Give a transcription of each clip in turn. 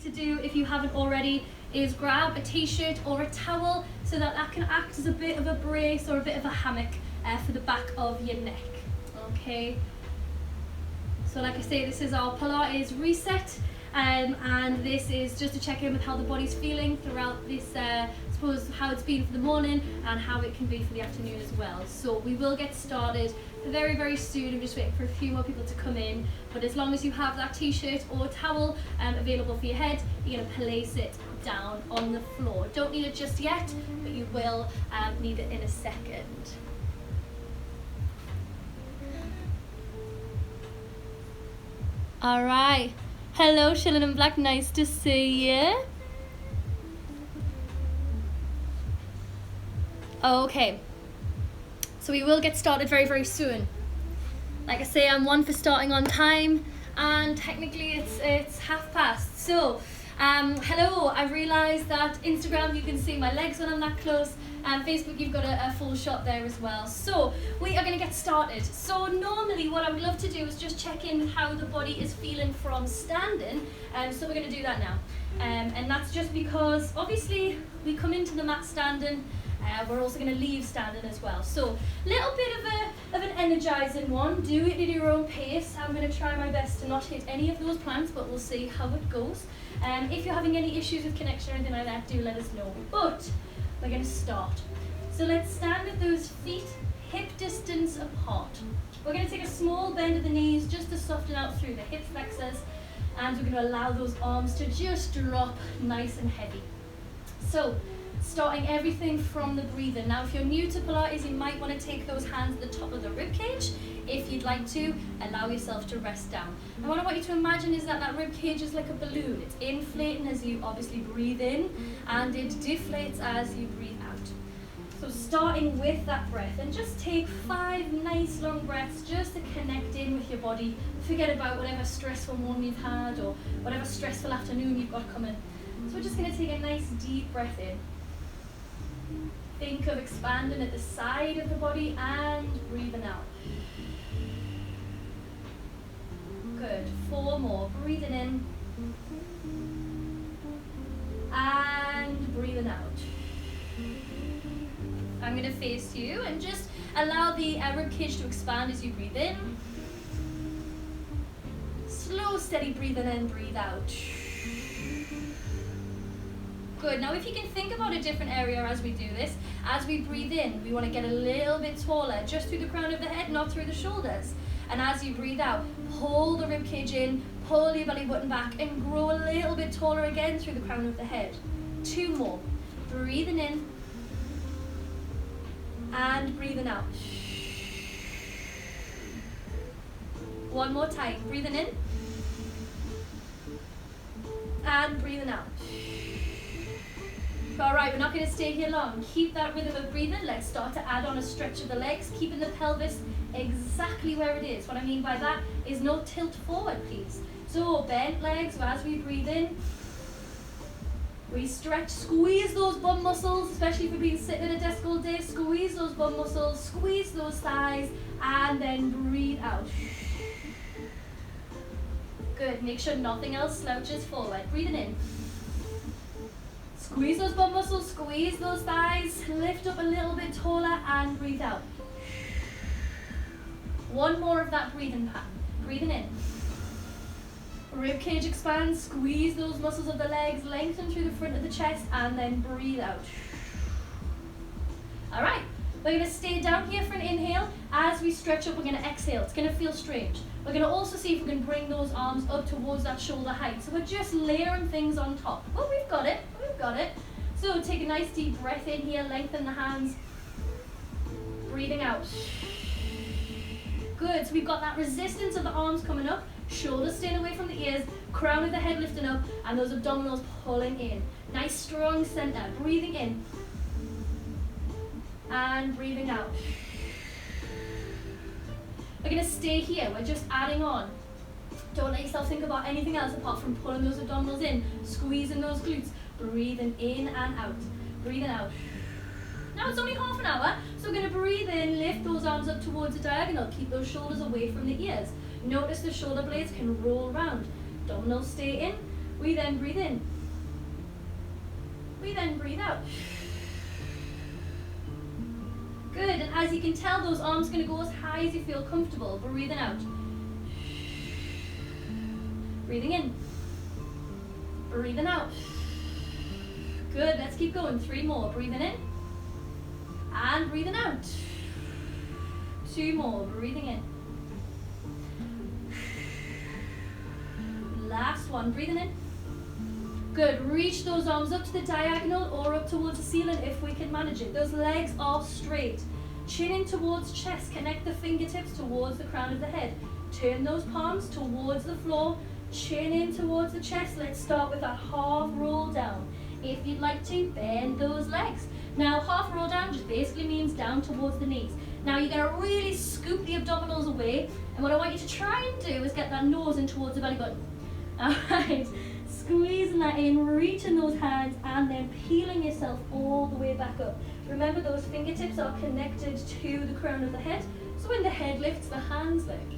to do, if you haven't already, is grab a t-shirt or a towel so that can act as a bit of a brace or a bit of a hammock for the back of your neck. Okay, so like I say, this is our Pilates Reset, and this is just to check in with how the body's feeling throughout this, suppose how it's been for the morning and how it can be for the afternoon as well. So we will get started very, very soon. I'm just waiting for a few more people to come in, but as long as you have that t-shirt or towel available for your head, you're going to place it down on the floor. Don't need it just yet, but you will need it in a second. All right, hello Shilling and Black, nice to see you. Okay, so we will get started very, very soon. Like I say, I'm one for starting on time, and technically it's past. So hello, I realised that Instagram you can see my legs when I'm that close, and Facebook you've got a full shot there as well. So we are going to get started. So normally what I would love to do is just check in with how the body is feeling from standing, so we're going to do that now, and that's just because obviously we come into the mat standing. We're also going to leave standing as well. So a little bit of an energizing one. Do it at your own pace. I'm going to try my best to not hit any of those planks, but we'll see how it goes. If you're having any issues with connection or anything like that, do let us know. But we're going to start. So let's stand with those feet hip distance apart. We're going to take a small bend of the knees just to soften out through the hip flexors, and we're going to allow those arms to just drop nice and heavy. So starting everything from the breathing. Now if you're new to Pilates, you might want to take those hands at the top of the rib cage. If you'd like to, allow yourself to rest down. And what I want you to imagine is that rib cage is like a balloon. It's inflating as you obviously breathe in, and it deflates as you breathe out. So starting with that breath, and just take 5 nice long breaths just to connect in with your body. Forget about whatever stressful morning you've had or whatever stressful afternoon you've got coming. So we're just going to take a nice deep breath in. Think of expanding at the side of the body and breathing out. Good. 4 more. Breathing in and breathing out. I'm going to face you and just allow the rib cage to expand as you breathe in. Slow, steady breathing in, breathe out. Good. Now if you can think about a different area as we do this, as we breathe in, we want to get a little bit taller, just through the crown of the head, not through the shoulders. And as you breathe out, pull the rib cage in, pull your belly button back, and grow a little bit taller again through the crown of the head. 2 more. Breathing in and breathing out. 1 more time. Breathing in and breathing out. Alright, we're not going to stay here long. Keep that rhythm of breathing. Let's start to add on a stretch of the legs, keeping the pelvis exactly where it is. What I mean by that is no tilt forward, please. So bent legs as we breathe in. We stretch, squeeze those bum muscles, especially if you've been sitting at a desk all day. Squeeze those bum muscles, squeeze those thighs, and then breathe out. Good. Make sure nothing else slouches forward. Breathing in. Squeeze those bum muscles, squeeze those thighs, lift up a little bit taller and breathe out. 1 more of that breathing pattern. Breathing in. Rib cage expands, squeeze those muscles of the legs, lengthen through the front of the chest, and then breathe out. Alright, we're going to stay down here for an inhale. As we stretch up, we're going to exhale. It's going to feel strange. We're going to also see if we can bring those arms up towards that shoulder height. So we're just layering things on top. Oh, we've got it. We've got it. So take a nice deep breath in here, lengthen the hands. Breathing out. Good. So we've got that resistance of the arms coming up, shoulders staying away from the ears, crown of the head lifting up, and those abdominals pulling in. Nice strong center. Breathing in and breathing out. We're going to stay here. We're just adding on. Don't let yourself think about anything else apart from pulling those abdominals in, squeezing those glutes, breathing in and out, breathing out. Now it's only half an hour, so we're going to breathe in, lift those arms up towards the diagonal, keep those shoulders away from the ears. Notice the shoulder blades can roll around. Abdominals stay in, We then breathe in. We then breathe out. Good, and as you can tell, those arms are going to go as high as you feel comfortable. Breathing out. Breathing in. Breathing out. Good, let's keep going. 3 more. Breathing in. And breathing out. 2 more. Breathing in. Last one. Breathing in. Good, reach those arms up to the diagonal or up towards the ceiling if we can manage it. Those legs are straight. Chin in towards chest, connect the fingertips towards the crown of the head. Turn those palms towards the floor, chin in towards the chest. Let's start with that half roll down. If you'd like to, bend those legs. Now, half roll down just basically means down towards the knees. Now, you're going to really scoop the abdominals away, and what I want you to try and do is get that nose in towards the belly button. All right. Squeezing that in, reaching those hands, and then peeling yourself all the way back up. Remember, those fingertips are connected to the crown of the head, so when the head lifts, the hands lift.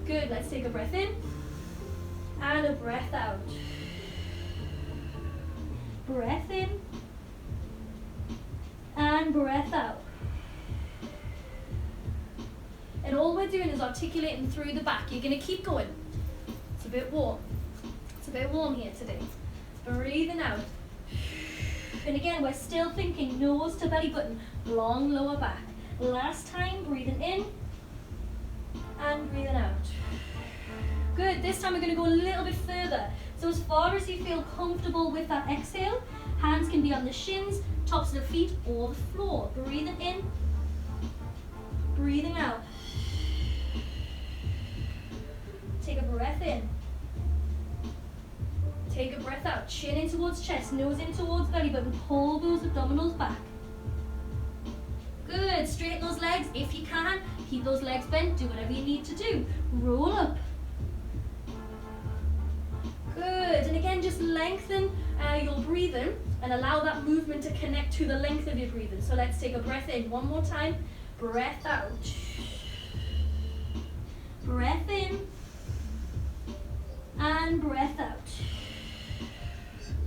Good, let's take a breath in, and a breath out. Breath in, and breath out. And all we're doing is articulating through the back. You're going to keep going. It's a bit warm. It's a bit warm here today. Breathing out. And again, we're still thinking nose to belly button, long lower back. Last time, breathing in and breathing out. Good, this time we're going to go a little bit further. So as far as you feel comfortable with that exhale, hands can be on the shins, tops of the feet, or the floor. Breathing in, breathing out. Take a breath in. Take a breath out, chin in towards chest, nose in towards belly button, pull those abdominals back. Good, straighten those legs if you can, keep those legs bent, do whatever you need to do. Roll up. Good, and again just lengthen your breathing and allow that movement to connect to the length of your breathing. So let's take a breath in, one more time, breath out. Breath in, and breath out.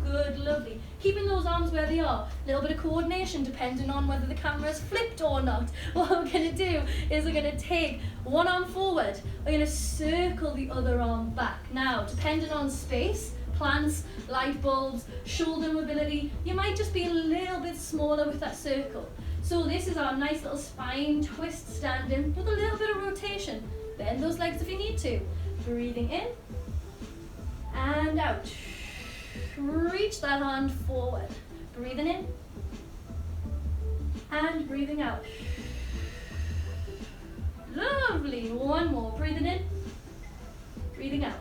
Good, lovely. Keeping those arms where they are. A little bit of coordination depending on whether the camera is flipped or not. What we're going to do is we're going to take one arm forward. We're going to circle the other arm back. Now, depending on space, plants, light bulbs, shoulder mobility, you might just be a little bit smaller with that circle. So this is our nice little spine twist standing with a little bit of rotation. Bend those legs if you need to. Breathing in and out. Reach that hand forward. Breathing in and breathing out. Lovely. One more. Breathing in, breathing out.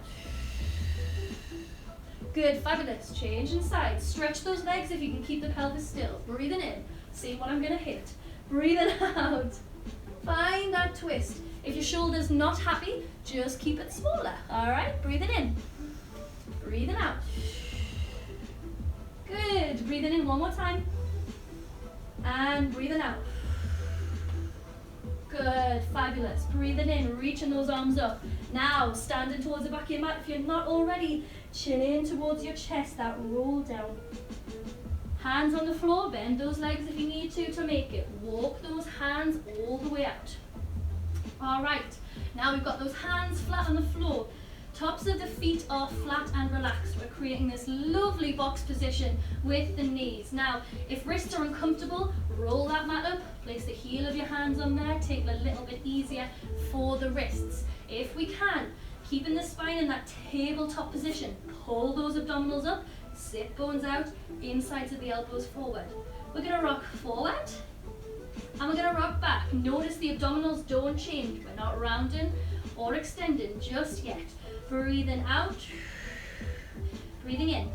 Good, fabulous. Changing sides. Stretch those legs if you can keep the pelvis still. Breathing in. See what I'm going to hit. Breathing out. Find that twist. If your shoulder's not happy, just keep it smaller. All right, breathing in. Breathing out. Good. Breathing in one more time. And breathing out. Good. Fabulous. Breathing in, reaching those arms up. Now, standing towards the back of your mat. If you're not already, chin in towards your chest, that roll down. Hands on the floor, bend those legs if you need to make it. Walk those hands all the way out. All right. Now we've got those hands flat on the floor. Tops of the feet are flat and relaxed. We're creating this lovely box position with the knees. Now, if wrists are uncomfortable, roll that mat up, place the heel of your hands on there, take it a little bit easier for the wrists. If we can, keeping the spine in that tabletop position, pull those abdominals up, sit bones out, insides of the elbows forward. We're gonna rock forward, and we're gonna rock back. Notice the abdominals don't change. We're not rounding or extending just yet. Breathing out, breathing in.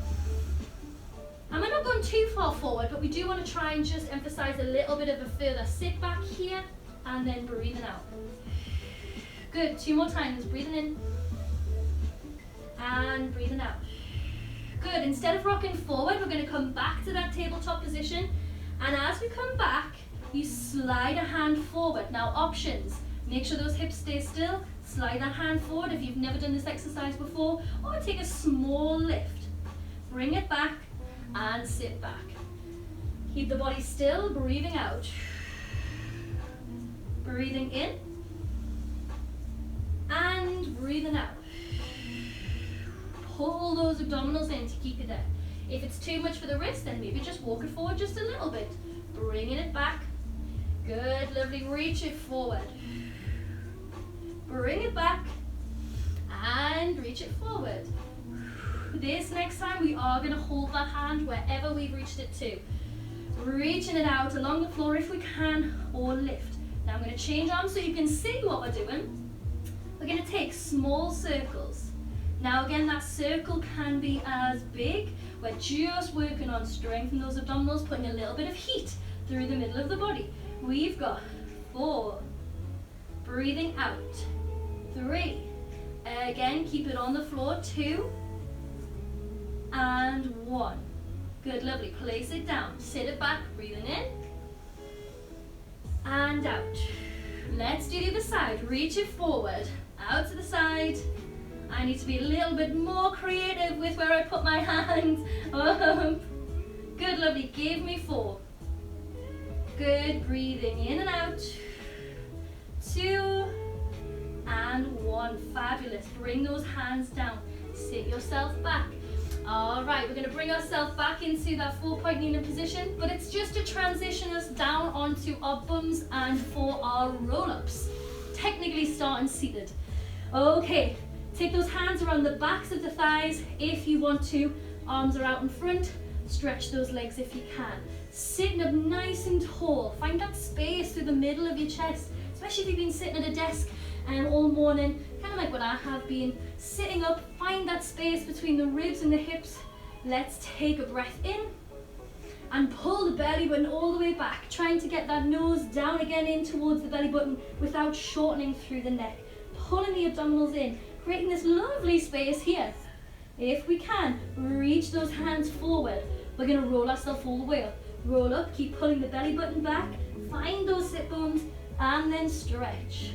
And we're not going too far forward, but we do want to try and just emphasize a little bit of a further sit back here, and then breathing out. Good, 2 more times. Breathing in, and breathing out. Good, instead of rocking forward, we're going to come back to that tabletop position, and as we come back, you slide a hand forward. Now, options. Make sure those hips stay still. Slide that hand forward if you've never done this exercise before, or take a small lift. bring it back and sit back. Keep the body still, breathing out. Breathing in and breathing out. Pull those abdominals in to keep you there. If it's too much for the wrist, then maybe just walk it forward just a little bit. Bringing it back. Good, lovely. Reach it forward. Bring it back and reach it forward. This next time we are going to hold that hand wherever we've reached it to. Reaching it out along the floor if we can, or lift. Now I'm going to change arms so you can see what we're doing. We're going to take small circles. Now again, that circle can be as big. We're just working on strengthening those abdominals, putting a little bit of heat through the middle of the body. We've got 4. Breathing out. 3. Again, keep it on the floor. 2. And 1. Good, lovely. Place it down. Sit it back. Breathing in. And out. Let's do the other side. Reach it forward. Out to the side. I need to be a little bit more creative with where I put my hands. Good, lovely. Give me 4. Good. Breathing in and out. 2. And 1. Fabulous. Bring those hands down. Sit yourself back. All right, we're going to bring ourselves back into that 4-point kneeling position, but it's just to transition us down onto our bums and for our roll-ups. Technically starting seated. Okay, take those hands around the backs of the thighs if you want to. Arms are out in front. Stretch those legs if you can. Sitting up nice and tall. Find that space through the middle of your chest, especially if you've been sitting at a desk all morning, kind of like what I have been. Sitting up, find that space between the ribs and the hips. Let's take a breath in and pull the belly button all the way back, trying to get that nose down again in towards the belly button without shortening through the neck. Pulling the abdominals in, creating this lovely space here. If we can, reach those hands forward. We're going to roll ourselves all the way up. Roll up, keep pulling the belly button back, find those sit bones, and then stretch.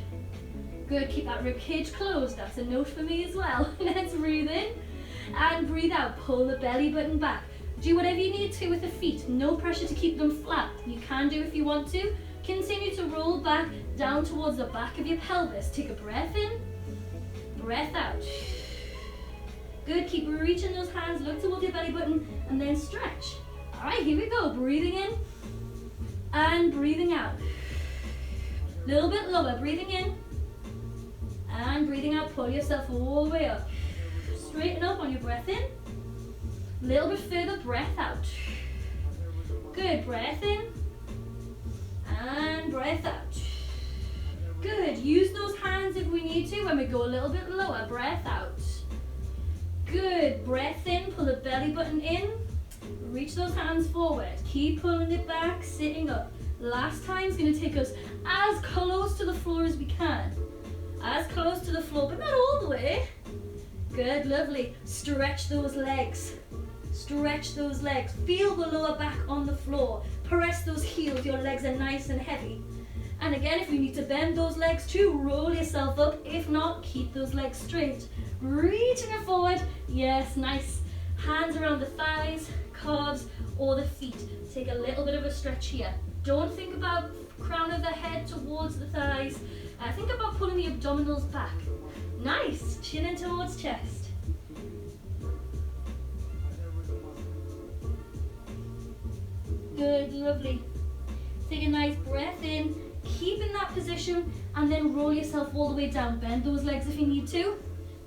Good, keep that rib cage closed. That's a note for me as well. Let's breathe in and breathe out. Pull the belly button back. Do whatever you need to with the feet. No pressure to keep them flat. You can do if you want to. Continue to roll back down towards the back of your pelvis. Take a breath in, breath out. Good, keep reaching those hands. Look towards your belly button and then stretch. All right, here we go. Breathing in and breathing out. A little bit lower. Breathing in. And breathing out, pull yourself all the way up. Straighten up on your breath in. A little bit further, breath out. Good, breath in. And breath out. Good, use those hands if we need to when we go a little bit lower, breath out. Good, breath in, pull the belly button in. Reach those hands forward. Keep pulling it back, sitting up. Last time is going to take us as close to the floor as we can. As close to the floor, but not all the way. Good, lovely. Stretch those legs. Stretch those legs. Feel the lower back on the floor. Press those heels. Your legs are nice and heavy. And again, if you need to bend those legs too, roll yourself up. If not, keep those legs straight. Reaching it forward. Yes, nice. Hands around the thighs, calves, or the feet. Take a little bit of a stretch here. Don't think about crown of the head towards the thighs. Think about pulling the abdominals back. Nice, chin in towards chest. Good, lovely. Take a nice breath in, keep in that position, and then roll yourself all the way down. Bend those legs if you need to.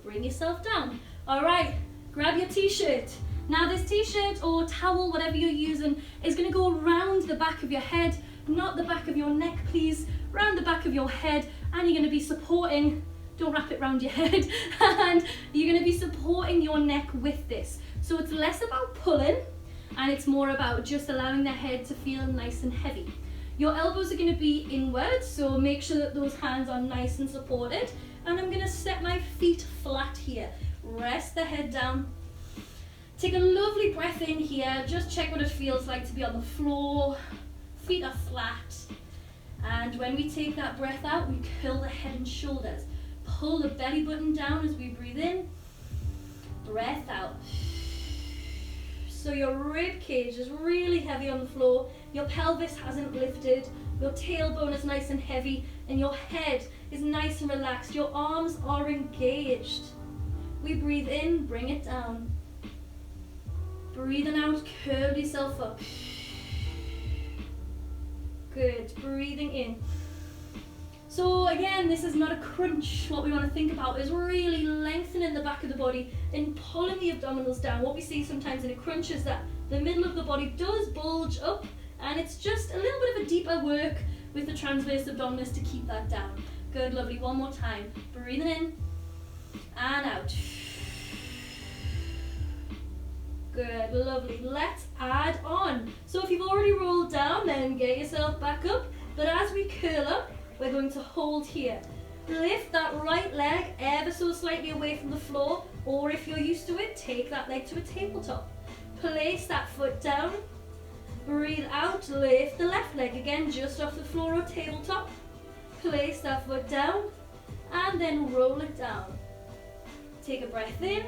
Bring yourself down. All right, grab your t-shirt. Now this t-shirt or towel, whatever you're using, is going to go around the back of your head, not the back of your neck, please. Round the back of your head, and you're going to be supporting, don't wrap it around your head, and you're going to be supporting your neck with this. So it's less about pulling, and it's more about just allowing the head to feel nice and heavy. Your elbows are going to be inward, so make sure that those hands are nice and supported. And I'm going to set my feet flat here. Rest the head down. Take a lovely breath in here. Just check what it feels like to be on the floor. Feet are flat. And when we take that breath out, we curl the head and shoulders. Pull the belly button down as we breathe in. Breath out. So your rib cage is really heavy on the floor, your pelvis hasn't lifted, your tailbone is nice and heavy, and your head is nice and relaxed. Your arms are engaged. We breathe in, bring it down. Breathing out, curl yourself up. Good, breathing in. So again, this is not a crunch. What we want to think about is really lengthening the back of the body and pulling the abdominals down. What we see sometimes in a crunch is that the middle of the body does bulge up, and it's just a little bit of a deeper work with the transverse abdominis to keep that down. Good, lovely. One more time. Breathing in and out. Good, lovely. Let's add on. So if you've already rolled down, then get yourself back up. But as we curl up, we're going to hold here. Lift that right leg ever so slightly away from the floor, or if you're used to it, take that leg to a tabletop. Place that foot down. Breathe out, lift the left leg again just off the floor or tabletop. Place that foot down and then roll it down. Take a breath in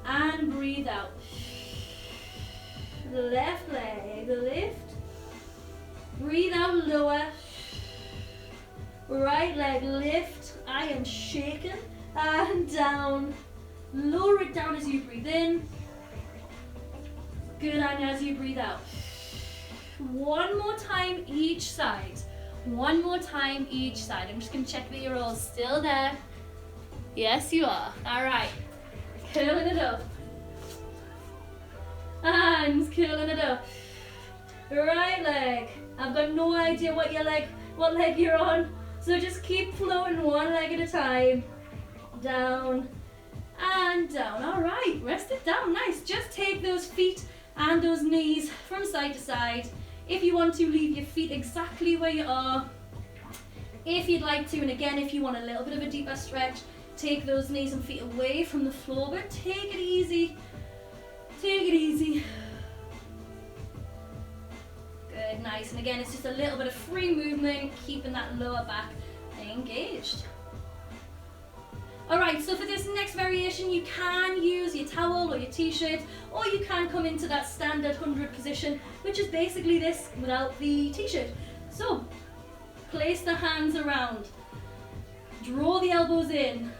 and breathe out. The left leg, lift. Breathe out, lower. Right leg, lift. I am shaking and down. Lower it down as you breathe in. Good, and as you breathe out. One more time each side. One more time each side. I'm just going to check that you're all still there. Yes, you are. All right. Curling it up. Hands curling it up. Right leg. I've got no idea what leg you're on. So just keep flowing one leg at a time. Down and down. All right. Rest it down. Nice. Just take those feet and those knees from side to side. If you want to, leave your feet exactly where you are. If you'd like to, and again, if you want a little bit of a deeper stretch, take those knees and feet away from the floor, but take it easy. Take it easy. Good, nice. And again, it's just a little bit of free movement, keeping that lower back engaged. All right, so for this next variation, you can use your towel or your t-shirt, or you can come into that standard 100 position, which is basically this without the t-shirt. So, place the hands around, draw the elbows in.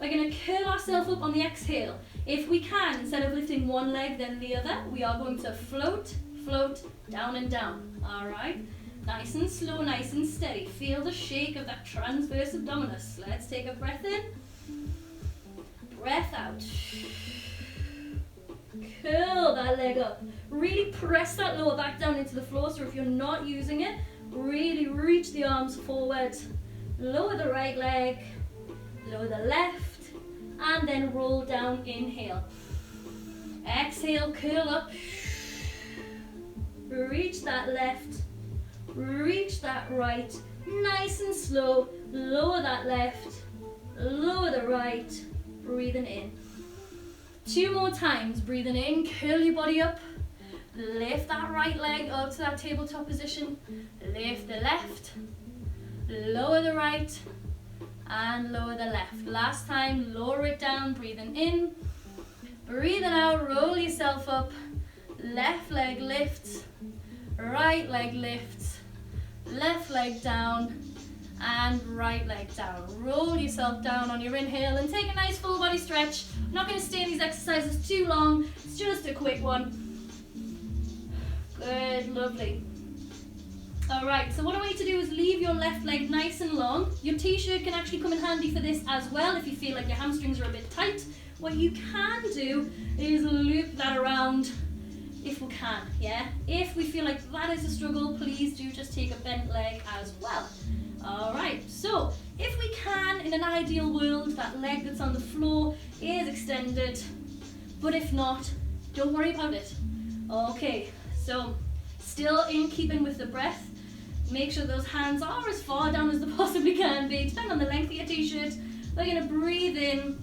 We're going to curl ourselves up on the exhale. If we can, instead of lifting one leg then the other, we are going to float, float, down and down. All right, nice and slow, nice and steady. Feel the shake of that transverse abdominis. Let's take a breath in. Breath out. Curl that leg up. Really press that lower back down into the floor, so if you're not using it, really reach the arms forward. Lower the right leg, lower the left, and then roll down, inhale. Exhale, curl up. Reach that left, reach that right. Nice and slow, lower that left, lower the right. Breathing in. 2 more times. Breathing in, curl your body up. Lift that right leg up to that tabletop position. Lift the left, lower the right, and lower the left. Last time, lower it down. Breathing in. Breathing out, roll yourself up. Left leg lifts, right leg lifts, left leg down, and right leg down. Roll yourself down on your inhale and take a nice full body stretch. I'm not going to stay in these exercises too long, it's just a quick one. Good, lovely. Alright, so what I want you to do is leave your left leg nice and long. Your t-shirt can actually come in handy for this as well if you feel like your hamstrings are a bit tight. What you can do is loop that around if we can, yeah? If we feel like that is a struggle, please do just take a bent leg as well. Alright, so if we can, in an ideal world, that leg that's on the floor is extended, but if not, don't worry about it. Okay, so still in keeping with the breath, make sure those hands are as far down as they possibly can be, depending on the length of your t-shirt. We're going to breathe in,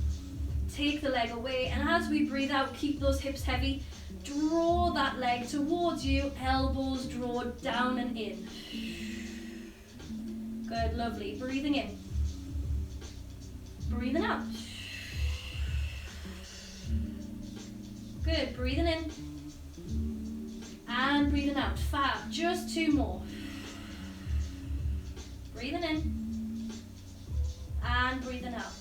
take the leg away, and as we breathe out, keep those hips heavy. Draw that leg towards you, elbows draw down and in. Good, lovely. Breathing in. Breathing out. Good, breathing in. And breathing out. Fab, just 2 more. Breathing in. And breathing out.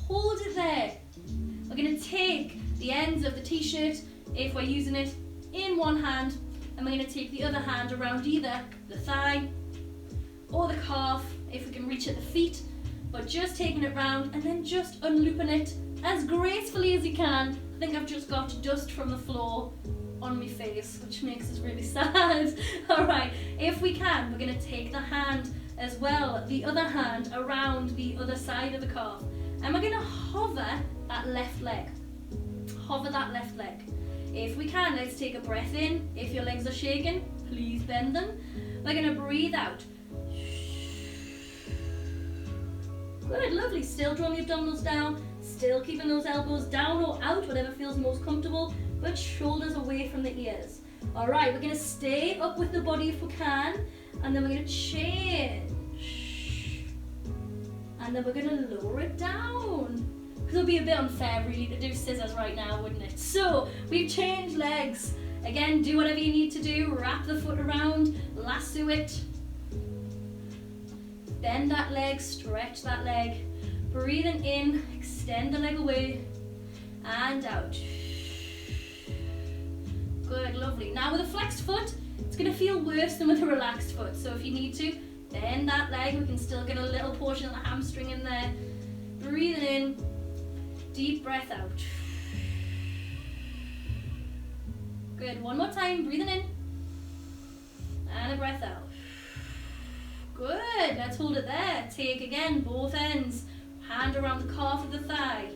Hold it there. We're going to take the ends of the t-shirt, if we're using it, in one hand, and we're going to take the other hand around either the thigh or the calf, if we can reach at the feet, but just taking it round and then just unlooping it as gracefully as you can. I think I've just got dust from the floor on my face, which makes us really sad. Alright, if we can, we're going to take the hand as well, the other hand around the other side of the calf, and we're going to hover that left leg. Hover that left leg. If we can, let's take a breath in. If your legs are shaking, please bend them. We're going to breathe out. Good, lovely. Still drawing the abdominals down, still keeping those elbows down or out, whatever feels most comfortable, but shoulders away from the ears. Alright, we're going to stay up with the body if we can, and then we're going to change. And then we're going to lower it down. Because it would be a bit unfair really to do scissors right now, wouldn't it? So, we've changed legs. Again, do whatever you need to do. Wrap the foot around, lasso it. Bend that leg, stretch that leg. Breathing in, extend the leg away, and out. Good, lovely. Now with a flexed foot, it's going to feel worse than with a relaxed foot. So if you need to, bend that leg. We can still get a little portion of the hamstring in there. Breathing in, deep breath out. Good, one more time, breathing in, and a breath out. Good, let's hold it there. Take again, both ends. Hand around the calf of the thigh.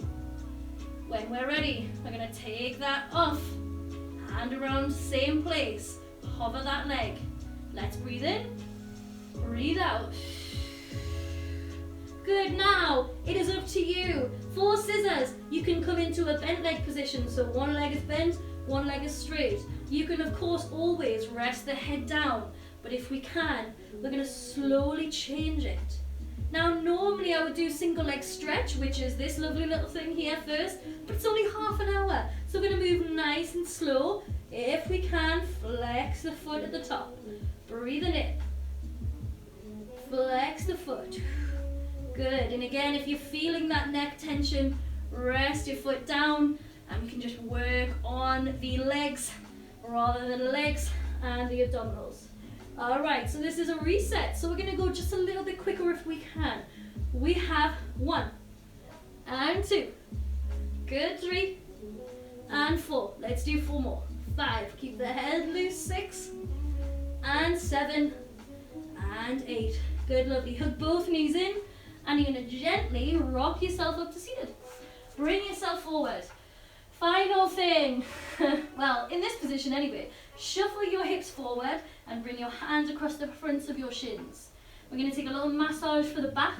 When we're ready, we're going to take that off. Hand around, same place. Hover that leg. Let's breathe in, breathe out. Good, now it is up to you. For scissors, you can come into a bent leg position. So one leg is bent, one leg is straight. You can of course always rest the head down, but if we can, we're going to slowly change it. Now normally I would do single leg stretch, which is this lovely little thing here first, but it's only half an hour. So we're going to move nice and slow. If we can, flex the foot at the top. Breathing in. Flex the foot. Good, and again, if you're feeling that neck tension, rest your foot down and we can just work on the legs rather than the legs and the abdominals. Alright, so this is a reset, so we're going to go just a little bit quicker if we can. We have 1 and 2, good, 3 and 4, let's do 4 more, 5, keep the head loose, 6 and 7 and 8, good, lovely. Hug both knees in and you're going to gently rock yourself up to seated. Bring yourself forward. Final thing, well, in this position anyway, shuffle your hips forward and bring your hands across the fronts of your shins. We're going to take a little massage for the back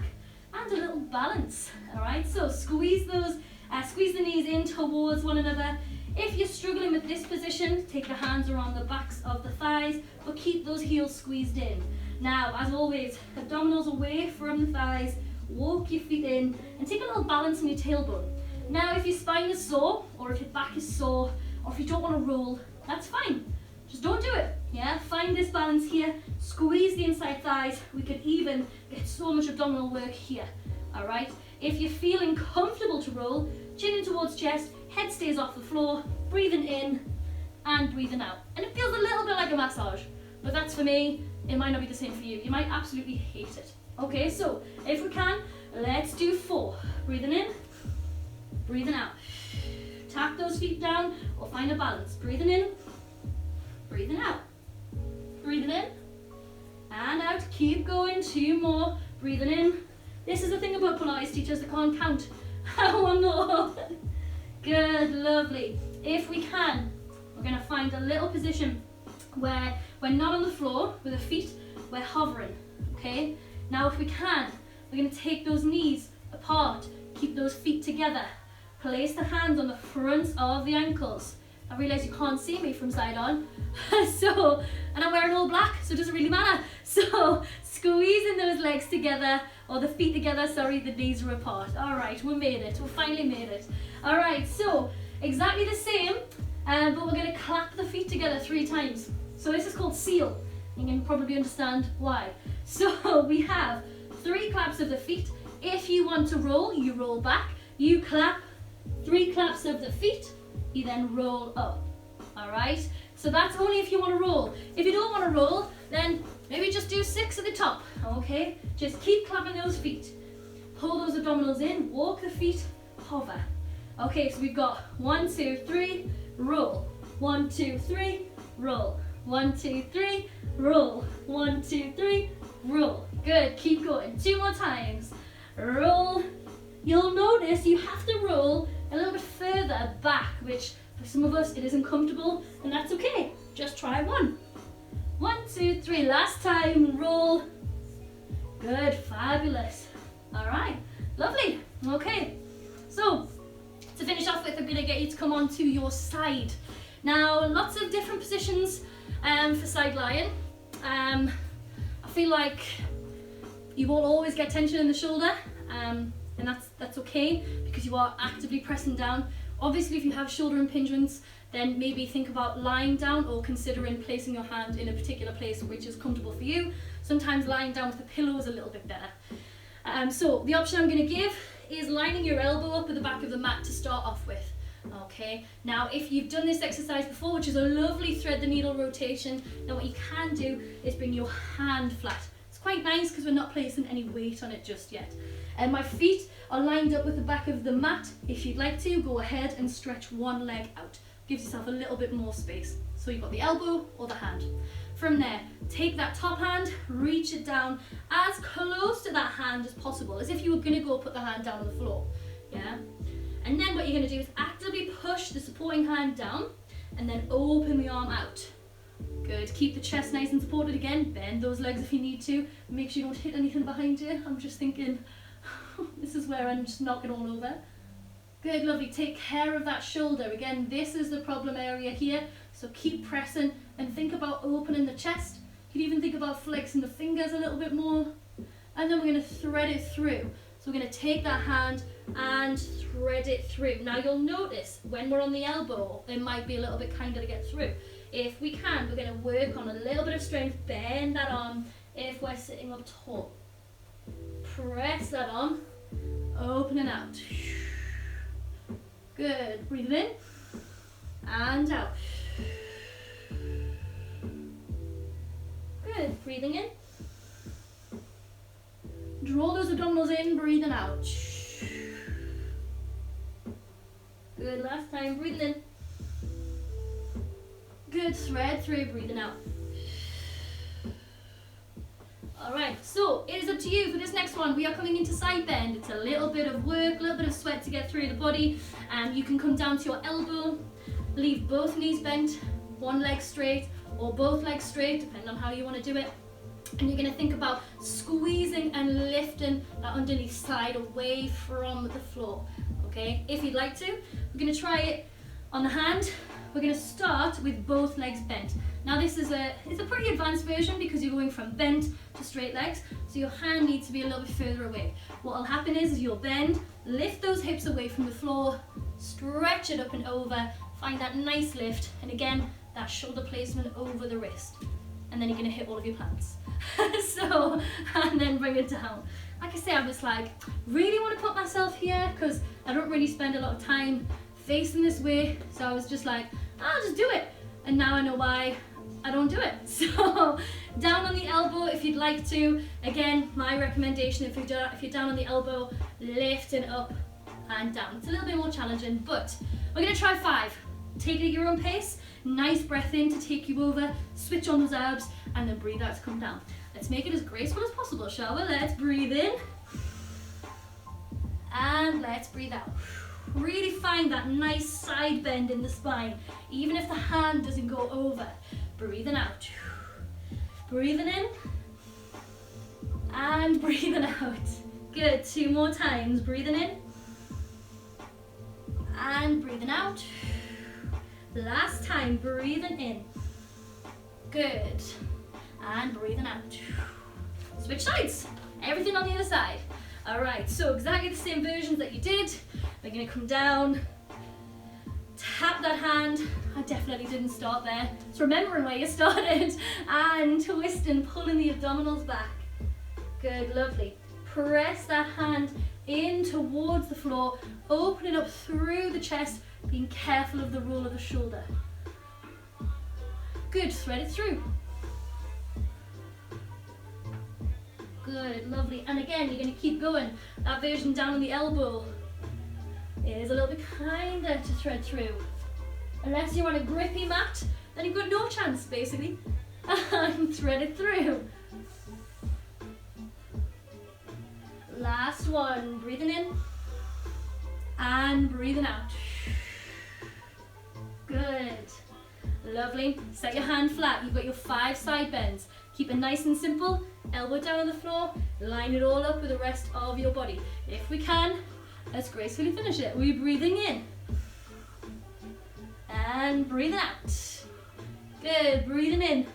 and a little balance. Alright, so squeeze the knees in towards one another. If you're struggling with this position, take the hands around the backs of the thighs, but keep those heels squeezed in. Now, as always, abdominals away from the thighs, walk your feet in, and take a little balance on your tailbone. Now, if your spine is sore, or if your back is sore, or if you don't want to roll, that's fine. Just don't do it, yeah? Find this balance here, squeeze the inside thighs. We could even get so much abdominal work here, all right? If you're feeling comfortable to roll, chin in towards chest, head stays off the floor, breathing in and breathing out. And it feels a little bit like a massage, but that's for me. It might not be the same for you. You might absolutely hate it. Okay, so if we can, let's do 4. Breathing in, breathing out. Tap those feet down or find a balance. Breathing in, breathing out. Breathing in and out. Keep going. 2 more. Breathing in. This is the thing about Pilates teachers that can't count. 1 more. Good, lovely. If we can, we're going to find a little position where we're not on the floor with the feet, we're hovering. Okay? Now if we can, we're going to take those knees apart, keep those feet together. Place the hands on the fronts of the ankles. I realise you can't see me from side on, and I'm wearing all black, so it doesn't really matter. So squeezing those legs together, or the feet together, sorry, the knees are apart. All right, we made it, we finally made it. All right, so exactly the same, but we're going to clap the feet together 3 times. So this is called seal. You can probably understand why. So we have 3 claps of the feet. If you want to roll, you roll back. You clap, 3 claps of the feet. You then roll up. All right? So that's only if you want to roll. If you don't want to roll, then maybe just do 6 at the top. Okay? Just keep clapping those feet. Pull those abdominals in. Walk the feet. Hover. Okay, so we've got 1, 2, 3, roll. 1, 2, 3, roll. 1, 2, 3, roll. 1, 2, 3, roll. Good, keep going. 2 more times. Roll. You'll notice you have to roll a little bit further back, which for some of us it isn't comfortable, and that's okay. Just try 1. 1, 2, 3. Last time, roll. Good, fabulous. All right, lovely. Okay, so to finish off with, I'm going to get you to come onto your side. Now, lots of different positions for side lying. I feel like you won't always get tension in the shoulder, and that's okay because you are actively pressing down. Obviously, if you have shoulder impingements, then maybe think about lying down or considering placing your hand in a particular place which is comfortable for you. Sometimes lying down with a pillow is a little bit better. So the option I'm going to give is lining your elbow up at the back of the mat to start off with. Okay, now if you've done this exercise before, which is a lovely thread the needle rotation, then what you can do is bring your hand flat. It's quite nice because we're not placing any weight on it just yet. And my feet are lined up with the back of the mat. If you'd like to, go ahead and stretch one leg out. Gives yourself a little bit more space. So you've got the elbow or the hand. From there, take that top hand, reach it down as close to that hand as possible, as if you were going to go put the hand down on the floor. Yeah. And then what you're going to do is actively push the supporting hand down and then open the arm out. Good. Keep the chest nice and supported again. Bend those legs if you need to. Make sure you don't hit anything behind you. I'm just thinking, this is where I'm just knocking all over. Good, lovely. Take care of that shoulder. Again, this is the problem area here. So keep pressing and think about opening the chest. You can even think about flexing the fingers a little bit more. And then we're going to thread it through. So we're going to take that hand and thread it through. Now you'll notice when we're on the elbow, it might be a little bit kinder to get through. If we can, we're going to work on a little bit of strength. Bend that arm if we're sitting up tall. Press that arm, open and out. Good, breathe in and out. Good, breathing in. Draw those abdominals in, breathing out. Good, last time, breathing in. Good, thread through, breathing out. Alright, so it is up to you for this next one. We are coming into side bend. It's a little bit of work, a little bit of sweat to get through the body. You can come down to your elbow, leave both knees bent, one leg straight or both legs straight, depending on how you want to do it. And you're going to think about squeezing and lifting that underneath side away from the floor. Okay, if you'd like to, we're going to try it on the hand. We're going to start with both legs bent. Now this is it's a pretty advanced version because you're going from bent to straight legs, so your hand needs to be a little bit further away. What will happen is you'll bend, lift those hips away from the floor, stretch it up and over, find that nice lift, and again, that shoulder placement over the wrist. And then you're going to hit all of your planks. So, and then bring it down. Like I say, I'm just like, really want to put myself here because I don't really spend a lot of time facing this way, so I was just like, I'll just do it. And now I know why I don't do it. So down on the elbow if you'd like to. Again, my recommendation, if you're down on the elbow, lifting up and down. It's a little bit more challenging, but we're going to try 5. Take it at your own pace. Nice breath in to take you over, switch on those abs, and then breathe out to come down. Let's make it as graceful as possible, shall we? Let's breathe in and let's breathe out. Really find that nice side bend in the spine, even if the hand doesn't go over. Breathing out. Breathing in and breathing out. Good, 2 more times. Breathing in and breathing out. Last time, breathing in. Good. And breathing out. Switch sides. Everything on the other side. Alright, so exactly the same versions that you did. We're going to come down, tap that hand. I definitely didn't start there. It's remembering where you started. And twist and pulling the abdominals back. Good, lovely. Press that hand in towards the floor. Open it up through the chest, being careful of the roll of the shoulder. Good, thread it through. Good, lovely. And again, you're going to keep going. That version down on the elbow is a little bit kinder to thread through. Unless you're on a grippy mat, then you've got no chance, basically. And thread it through. Last one. Breathing in and breathing out. Good. Lovely. Set your hand flat. You've got your 5 side bends. Keep it nice and simple. Elbow down on the floor. Line it all up with the rest of your body. If we can, let's gracefully finish it. We're breathing in and breathing out. Good. Breathing in.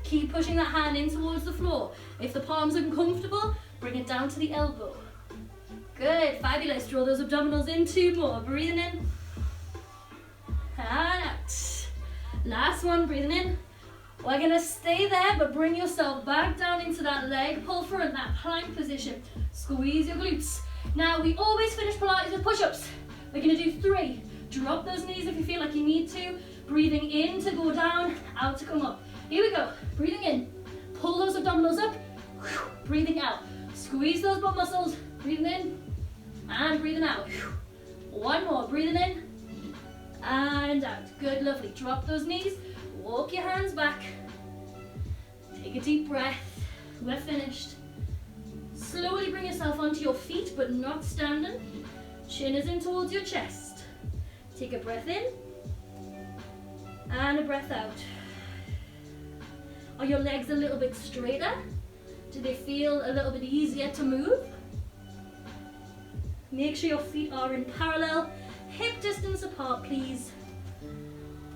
Keep pushing that hand in towards the floor. If the palms are uncomfortable, bring it down to the elbow. Good, fabulous. Draw those abdominals in, 2 more. Breathing in and out. Last one, breathing in. We're gonna stay there, but bring yourself back down into that leg pull front, that plank position. Squeeze your glutes. Now, we always finish Pilates with push-ups. We're gonna do 3. Drop those knees if you feel like you need to. Breathing in to go down, out to come up. Here we go. Breathing in. Pull those abdominals up. Breathing out. Squeeze those butt muscles. Breathing in and breathing out. 1 more. Breathing in and out. Good, lovely. Drop those knees. Walk your hands back. Take a deep breath. We're finished. Slowly bring yourself onto your feet, but not standing. Chin is in towards your chest. Take a breath in and a breath out. Are your legs a little bit straighter? Do they feel a little bit easier to move? Make sure your feet are in parallel, hip distance apart, please.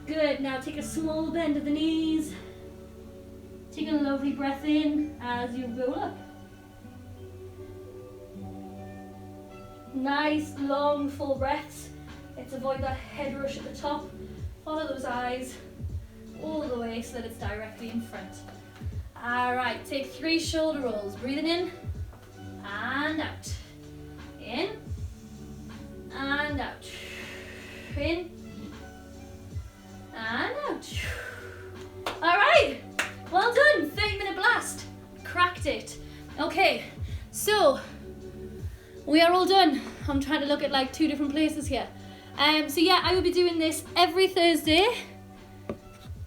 Good, now take a small bend of the knees. Take a lovely breath in as you roll up. Nice, long, full breaths. Let's avoid that head rush at the top. Follow those eyes all the way so that it's directly in front. All right, take 3 shoulder rolls. Breathing in and out. In and out. In and out. All right, well done. 30-minute blast. Cracked it. Okay, so we are all done. I'm trying to look at like 2 different places here. So yeah, I will be doing this every Thursday.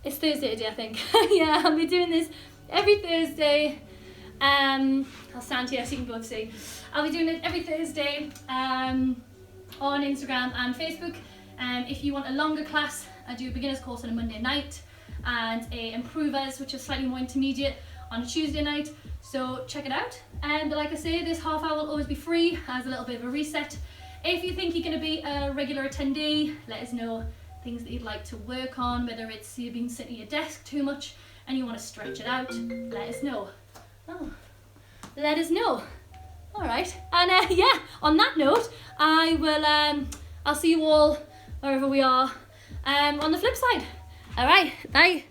It's Thursday today, I think. Yeah, I'll be doing this every Thursday. I'll stand here so you can both see. I'll be doing it every Thursday on Instagram and Facebook. If you want a longer class, I do a beginner's course on a Monday night and a improvers, which is slightly more intermediate, on a Tuesday night. So check it out. But like I say, this half hour will always be free as a little bit of a reset. If you think you're going to be a regular attendee, let us know things that you'd like to work on, whether it's you've been sitting at your desk too much and you want to stretch it out, let us know. Let us know. All right, and yeah, on that note, I'll see you all wherever we are on the flip side. All right, bye.